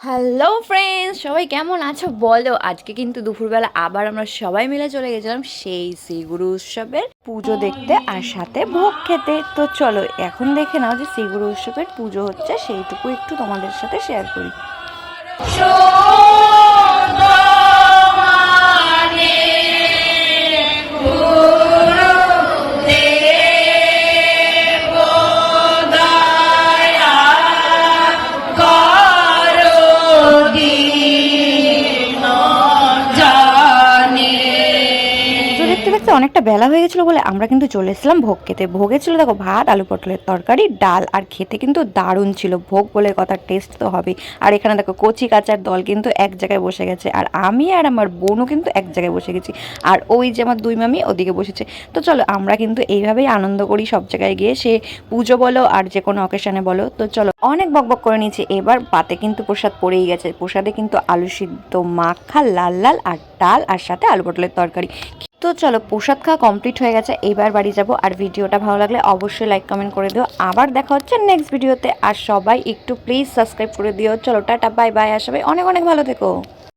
Hello friends, সবাই কেমন আছো বলো। আজকে কিন্তু দুপুরবেলা আবার আমরা সবাই মিলে চলে গেছিলাম সেই শ্রীগুরু উৎসবের পুজো দেখতে আর সাথে ভোগ খেতে। তো চলো এখন দেখে নাও যে শ্রীগুরু উৎসবের পুজো হচ্ছে, সেইটুকু একটু তোমাদের সাথে শেয়ার করি। দেখতে দেখতে অনেকটা বেলা হয়ে গেছিলো বলে আমরা কিন্তু চলে এসেছিলাম ভোগ খেতে। ভোগে ছিল দেখো ভাত, আলু পটলের তরকারি, ডাল, আর খেতে কিন্তু দারুণ ছিল। ভোগ বলে কথা, টেস্ট তো হবে। আর এখানে দেখো কচি কাচার দল কিন্তু এক জায়গায় বসে গেছে, আর আমি আর আমার বোনও কিন্তু এক জায়গায় বসে গেছি, আর ওই যে আমার দুই মামি ওদিকে বসেছে। তো চলো আমরা কিন্তু এইভাবেই আনন্দ করি সব জায়গায় গিয়ে, সে পুজো বলো আর যে কোনো অকেশনে বলো। তো চলো অনেক বকবক করে নিয়েছি, এবার পাতে কিন্তু প্রসাদ পড়েই গেছে। প্রসাদে কিন্তু আলু সিদ্ধ মাখা লাল লাল আর ডাল, আর সাথে আলু পটলের তরকারি। তো চলো প্রসাদ খাওয়া কমপ্লিট হয়ে গেছে, এবার বাড়ি যাব। আর ভিডিওটা ভালো লাগলে অবশ্যই লাইক কমেন্ট করে দিও। আবার দেখা হচ্ছে নেক্সট ভিডিওতে, আর সবাই একটু প্লিজ সাবস্ক্রাইব করে দিও। চলো টাটা, বাই বাই, আর সবাই অনেক অনেক ভালো থেকো।